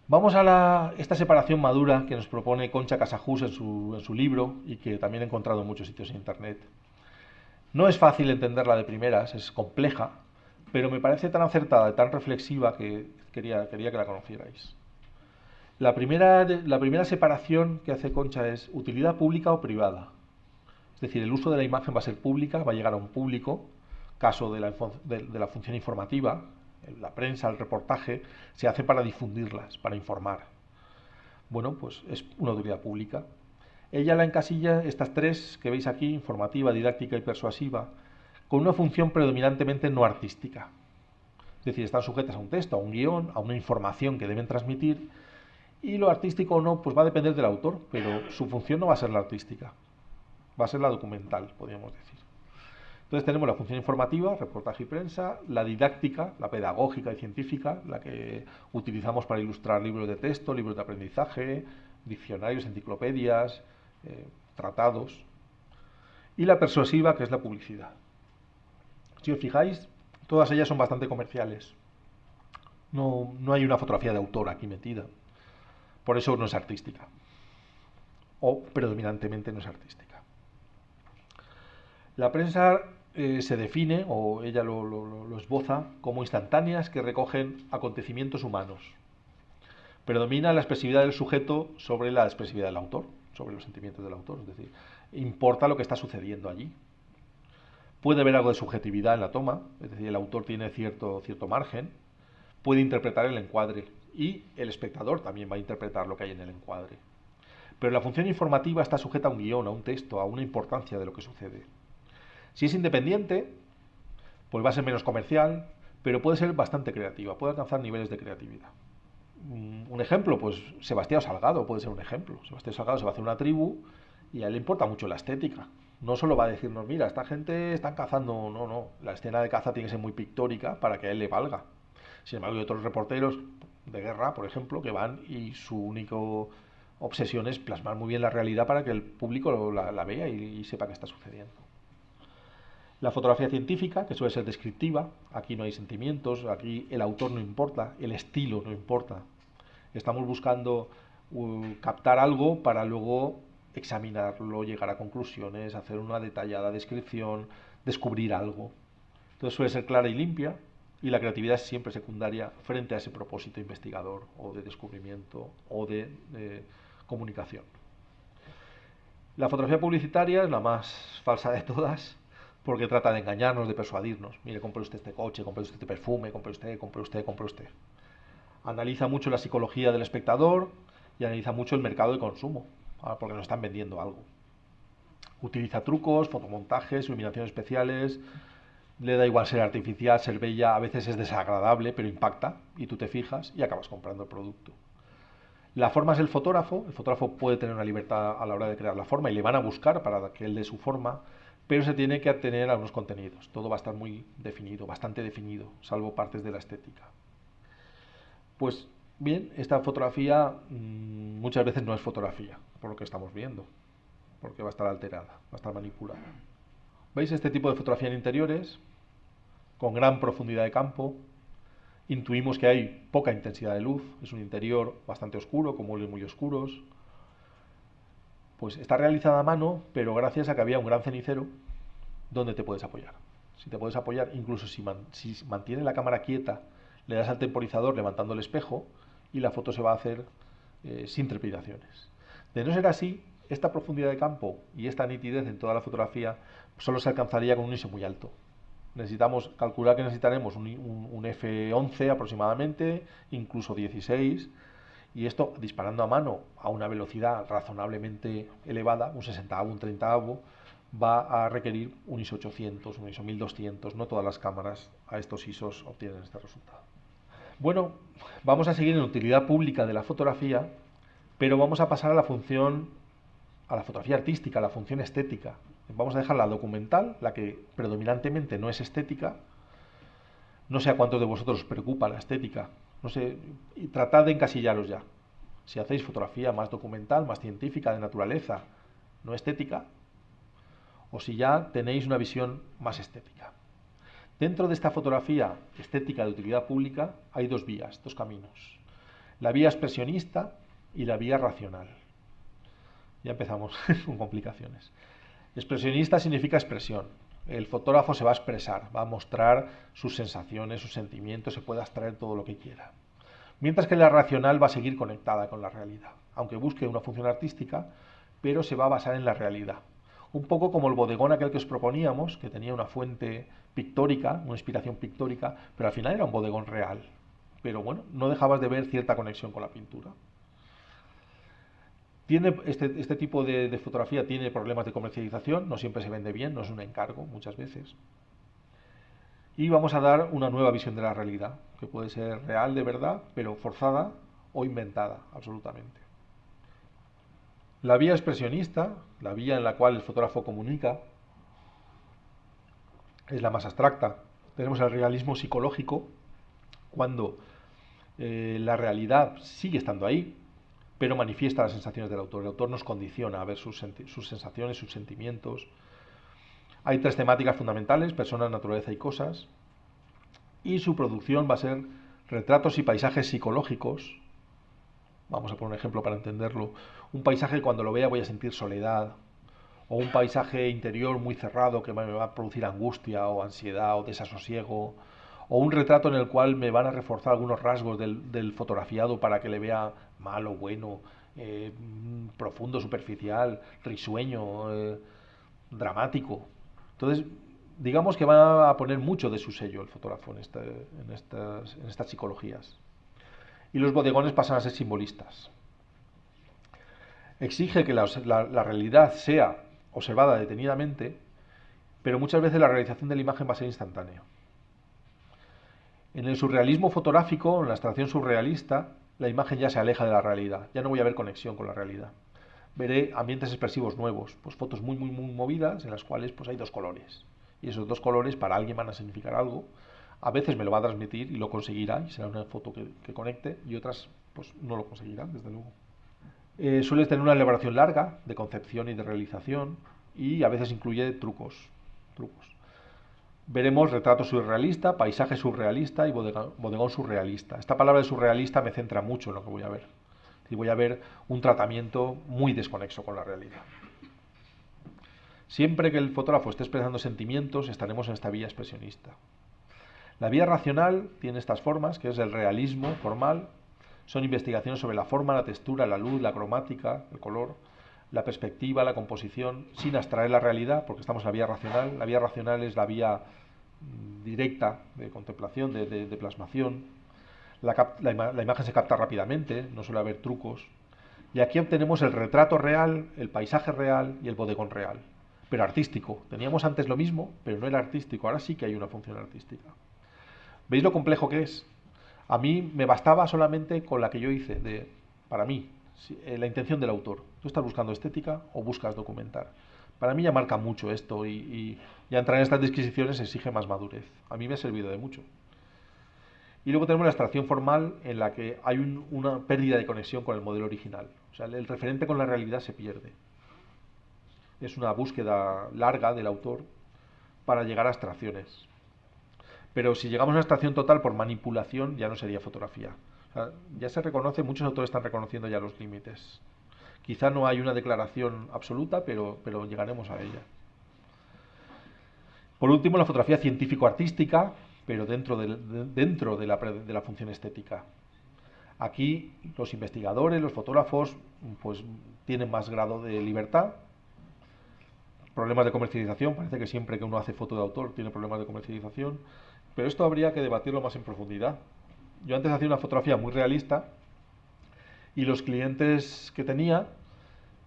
Vamos a esta separación madura que nos propone Concha Casajús en su libro y que también he encontrado en muchos sitios en Internet. No es fácil entenderla de primeras, es compleja, pero me parece tan acertada y tan reflexiva que quería que la conocierais. La primera separación que hace Concha es utilidad pública o privada. Es decir, el uso de la imagen va a ser pública, va a llegar a un público, caso de la función informativa, la prensa, el reportaje, se hace para difundirlas, para informar. Bueno, pues es una utilidad pública. Ella la encasilla, estas tres que veis aquí, informativa, didáctica y persuasiva, con una función predominantemente no artística. Es decir, están sujetas a un texto, a un guión, a una información que deben transmitir, y lo artístico o no, pues va a depender del autor, pero su función no va a ser la artística, va a ser la documental, podríamos decir. Entonces tenemos la función informativa, reportaje y prensa, la didáctica, la pedagógica y científica, la que utilizamos para ilustrar libros de texto, libros de aprendizaje, diccionarios, enciclopedias, tratados, y la persuasiva, que es la publicidad. Si os fijáis, todas ellas son bastante comerciales. No hay una fotografía de autor aquí metida. Por eso no es artística. O predominantemente no es artística. La prensa se define, o ella lo esboza, como instantáneas que recogen acontecimientos humanos. Predomina la expresividad del sujeto sobre la expresividad del autor, sobre los sentimientos del autor. Es decir, importa lo que está sucediendo allí. Puede haber algo de subjetividad en la toma, es decir, el autor tiene cierto margen, puede interpretar el encuadre y el espectador también va a interpretar lo que hay en el encuadre. Pero la función informativa está sujeta a un guión, a un texto, a una importancia de lo que sucede. Si es independiente, pues va a ser menos comercial, pero puede ser bastante creativa, puede alcanzar niveles de creatividad. Un ejemplo, pues Sebastián Salgado puede ser un ejemplo. Sebastián Salgado se va a hacer una tribu y a él le importa mucho la estética. No solo va a decirnos, mira, esta gente está cazando, no. La escena de caza tiene que ser muy pictórica para que a él le valga. Sin embargo, hay otros reporteros de guerra, por ejemplo, que van y su único obsesión es plasmar muy bien la realidad para que el público la vea y sepa qué está sucediendo. La fotografía científica, que suele ser descriptiva, aquí no hay sentimientos, aquí el autor no importa, el estilo no importa. Estamos buscando captar algo para luego examinarlo, llegar a conclusiones, hacer una detallada descripción, descubrir algo. Entonces suele ser clara y limpia y la creatividad es siempre secundaria frente a ese propósito investigador o de descubrimiento o de comunicación. La fotografía publicitaria es la más falsa de todas porque trata de engañarnos, de persuadirnos. Mire, compre usted este coche, compre usted este perfume, compre usted. Analiza mucho la psicología del espectador y analiza mucho el mercado de consumo, porque nos están vendiendo algo. Utiliza trucos, fotomontajes, iluminaciones especiales, le da igual ser artificial, ser bella, a veces es desagradable, pero impacta y tú te fijas y acabas comprando el producto. La forma es el fotógrafo puede tener una libertad a la hora de crear la forma y le van a buscar para que él dé su forma, pero se tiene que atener a unos contenidos. Todo va a estar muy definido, bastante definido, salvo partes de la estética. Pues bien, esta fotografía muchas veces no es fotografía, por lo que estamos viendo, porque va a estar alterada, va a estar manipulada. ¿Veis este tipo de fotografía en interiores? Con gran profundidad de campo. Intuimos que hay poca intensidad de luz, es un interior bastante oscuro, con muebles muy oscuros. Pues está realizada a mano, pero gracias a que había un gran cenicero donde te puedes apoyar. Si te puedes apoyar, incluso si mantiene la cámara quieta, le das al temporizador levantando el espejo y la foto se va a hacer sin trepidaciones. De no ser así, esta profundidad de campo y esta nitidez en toda la fotografía solo se alcanzaría con un ISO muy alto. Necesitamos calcular que necesitaremos un F11 aproximadamente, incluso 16, y esto disparando a mano a una velocidad razonablemente elevada, un 60avo, un 30avo, va a requerir un ISO 800, un ISO 1200. No todas las cámaras a estos ISOs obtienen este resultado. Bueno, vamos a seguir en la utilidad pública de la fotografía, pero vamos a pasar a la fotografía artística, a la función estética. Vamos a dejar la documental, la que predominantemente no es estética. No sé a cuántos de vosotros os preocupa la estética. No sé, y tratad de encasillaros ya. Si hacéis fotografía más documental, más científica, de naturaleza, no estética, o si ya tenéis una visión más estética. Dentro de esta fotografía estética de utilidad pública hay dos vías, dos caminos. La vía expresionista y la vía racional. Ya empezamos con complicaciones. Expresionista significa expresión. El fotógrafo se va a expresar, va a mostrar sus sensaciones, sus sentimientos, se puede abstraer todo lo que quiera. Mientras que la racional va a seguir conectada con la realidad, aunque busque una función artística, pero se va a basar en la realidad. Un poco como el bodegón aquel que os proponíamos, que tenía una fuente pictórica, una inspiración pictórica, pero al final era un bodegón real. Pero bueno, no dejabas de ver cierta conexión con la pintura. Este tipo de fotografía tiene problemas de comercialización, no siempre se vende bien, no es un encargo muchas veces. Y vamos a dar una nueva visión de la realidad, que puede ser real de verdad, pero forzada o inventada, absolutamente. La vía expresionista, la vía en la cual el fotógrafo comunica, es la más abstracta. Tenemos el realismo psicológico, cuando la realidad sigue estando ahí, pero manifiesta las sensaciones del autor. El autor nos condiciona a ver sus sensaciones, sus sentimientos. Hay tres temáticas fundamentales: personas, naturaleza y cosas. Y su producción va a ser retratos y paisajes psicológicos. Vamos a poner un ejemplo para entenderlo. Un paisaje, cuando lo vea voy a sentir soledad, o un paisaje interior muy cerrado que me va a producir angustia o ansiedad o desasosiego, o un retrato en el cual me van a reforzar algunos rasgos del fotografiado para que le vea malo, bueno, profundo, superficial, risueño, dramático. Entonces, digamos que va a poner mucho de su sello el fotógrafo en estas psicologías. Y los bodegones pasan a ser simbolistas. Exige que la realidad sea observada detenidamente, pero muchas veces la realización de la imagen va a ser instantánea. En el surrealismo fotográfico, en la abstracción surrealista, la imagen ya se aleja de la realidad, ya no voy a ver conexión con la realidad. Veré ambientes expresivos nuevos, pues fotos muy movidas en las cuales pues hay dos colores. Y esos dos colores para alguien van a significar algo. A veces me lo va a transmitir y lo conseguirá, y será una foto que conecte, y otras pues no lo conseguirán, desde luego. Suele tener una elaboración larga de concepción y de realización, y a veces incluye trucos. Veremos retrato surrealista, paisaje surrealista y bodegón surrealista. Esta palabra de surrealista me centra mucho en lo que voy a ver. Y voy a ver un tratamiento muy desconexo con la realidad. Siempre que el fotógrafo esté expresando sentimientos, estaremos en esta vía expresionista. La vía racional tiene estas formas, que es el realismo formal. Son investigaciones sobre la forma, la textura, la luz, la cromática, el color, la perspectiva, la composición, sin abstraer la realidad, porque estamos en la vía racional. La vía racional es la vía directa de contemplación, de plasmación. La imagen se capta rápidamente, no suele haber trucos. Y aquí obtenemos el retrato real, el paisaje real y el bodegón real, pero artístico. Teníamos antes lo mismo, pero no era artístico. Ahora sí que hay una función artística. ¿Veis lo complejo que es? A mí me bastaba solamente con la que yo hice, para mí, la intención del autor. ¿Tú estás buscando estética o buscas documentar? Para mí ya marca mucho esto, y ya entrar en estas disquisiciones exige más madurez. A mí me ha servido de mucho. Y luego tenemos la abstracción formal, en la que hay una pérdida de conexión con el modelo original. O sea, el referente con la realidad se pierde. Es una búsqueda larga del autor para llegar a abstracciones. Pero si llegamos a una abstracción total por manipulación, ya no sería fotografía. O sea, ya se reconoce, muchos autores están reconociendo ya los límites. Quizá no hay una declaración absoluta, pero llegaremos a ella. Por último, la fotografía científico-artística, pero dentro de la función estética. Aquí los investigadores, los fotógrafos, pues tienen más grado de libertad. Problemas de comercialización, parece que siempre que uno hace foto de autor tiene problemas de comercialización, pero esto habría que debatirlo más en profundidad. Yo antes hacía una fotografía muy realista y los clientes que tenía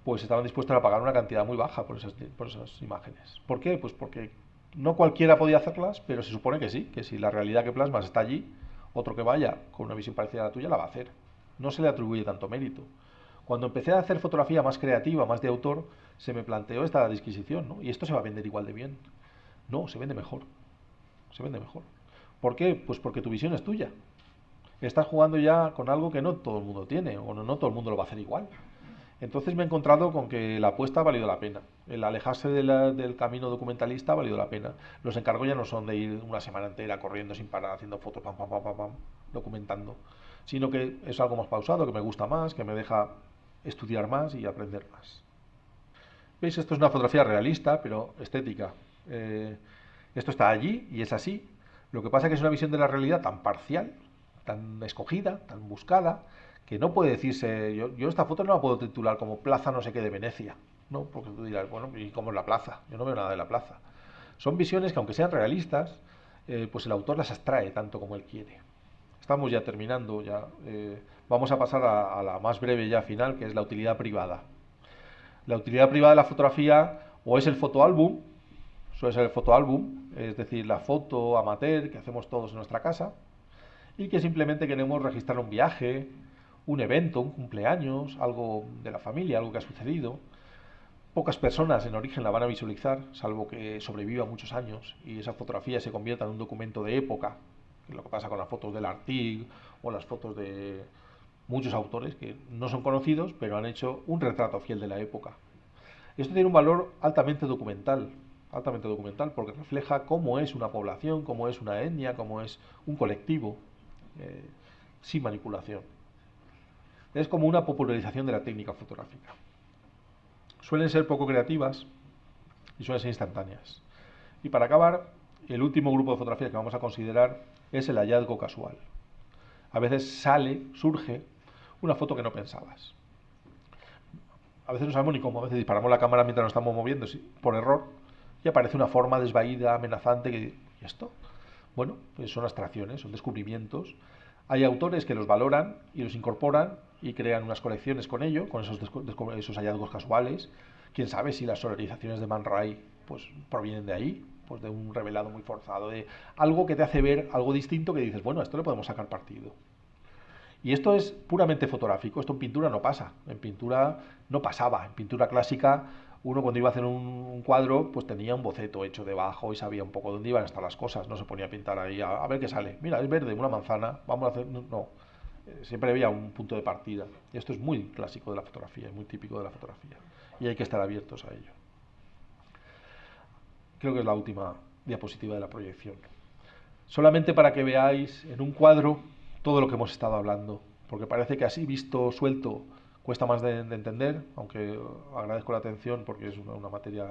pues estaban dispuestos a pagar una cantidad muy baja por esas imágenes. ¿Por qué? Pues porque no cualquiera podía hacerlas, pero se supone que sí, que si la realidad que plasmas está allí, otro que vaya con una visión parecida a la tuya la va a hacer. No se le atribuye tanto mérito. Cuando empecé a hacer fotografía más creativa, más de autor, se me planteó esta disquisición, ¿no? Y esto se va a vender igual de bien. No, se vende mejor. Se vende mejor. ¿Por qué? Pues porque tu visión es tuya. Estás jugando ya con algo que no todo el mundo tiene, o no todo el mundo lo va a hacer igual. Entonces me he encontrado con que la apuesta ha valido la pena. El alejarse del camino documentalista ha valido la pena. Los encargos ya no son de ir una semana entera corriendo sin parar, haciendo fotos, documentando, sino que es algo más pausado, que me gusta más, que me deja estudiar más y aprender más. ¿Veis? Esto es una fotografía realista, pero estética. Esto está allí y es así. Lo que pasa es que es una visión de la realidad tan parcial, tan escogida, tan buscada, que no puede decirse, yo esta foto no la puedo titular como Plaza no sé qué de Venecia, ¿no? Porque tú dirás, bueno, ¿y cómo es la plaza? Yo no veo nada de la plaza. Son visiones que aunque sean realistas, pues el autor las abstrae tanto como él quiere. Estamos ya terminando, ya vamos a pasar a la más breve ya final, que es la utilidad privada. La utilidad privada de la fotografía o es el fotoálbum, suele ser el fotoálbum, es decir, la foto amateur que hacemos todos en nuestra casa y que simplemente queremos registrar un viaje, un evento, un cumpleaños, algo de la familia, algo que ha sucedido. Pocas personas en origen la van a visualizar, salvo que sobreviva muchos años y esa fotografía se convierta en un documento de época, que es lo que pasa con las fotos del Artig o las fotos de muchos autores que no son conocidos, pero han hecho un retrato fiel de la época. Esto tiene un valor altamente documental, porque refleja cómo es una población, cómo es una etnia, cómo es un colectivo, eh, sin manipulación. Es como una popularización de la técnica fotográfica. Suelen ser poco creativas y suelen ser instantáneas. Y para acabar, el último grupo de fotografías que vamos a considerar es el hallazgo casual. A veces surge una foto que no pensabas. A veces no sabemos ni cómo, a veces disparamos la cámara mientras nos estamos moviendo por error y aparece una forma desvaída, amenazante, que ¿y esto? Bueno, pues son abstracciones, son descubrimientos. Hay autores que los valoran y los incorporan y crean unas colecciones con ello, con esos hallazgos casuales. Quién sabe si las solarizaciones de Man Ray pues provienen de ahí, pues de un revelado muy forzado, de algo que te hace ver algo distinto que dices, bueno, a esto le podemos sacar partido. Y esto es puramente fotográfico, esto en pintura no pasa, en pintura no pasaba, en pintura clásica uno cuando iba a hacer un cuadro pues tenía un boceto hecho debajo y sabía un poco dónde iban a estar las cosas, no se ponía a pintar ahí a ver qué sale, mira es verde, una manzana, vamos a hacer, no, siempre había un punto de partida. Y esto es muy clásico de la fotografía, muy típico de la fotografía y hay que estar abiertos a ello. Creo que es la última diapositiva de la proyección. Solamente para que veáis en un cuadro todo lo que hemos estado hablando, porque parece que así visto suelto cuesta más de entender, aunque agradezco la atención porque es una materia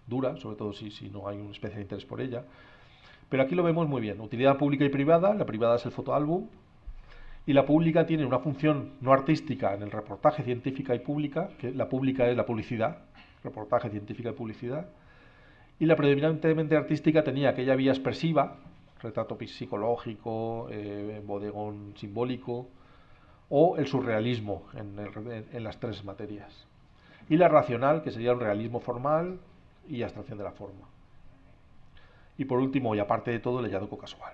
dura, sobre todo si no hay una especie de interés por ella. Pero aquí lo vemos muy bien, utilidad pública y privada, la privada es el fotoálbum, y la pública tiene una función no artística en el reportaje científica y pública, que la pública es la publicidad, reportaje científica y publicidad, y la predominantemente artística tenía aquella vía expresiva, retrato psicológico, bodegón simbólico, o el surrealismo en las tres materias. Y la racional, que sería el realismo formal y abstracción de la forma. Y por último, y aparte de todo, el hallazgo casual.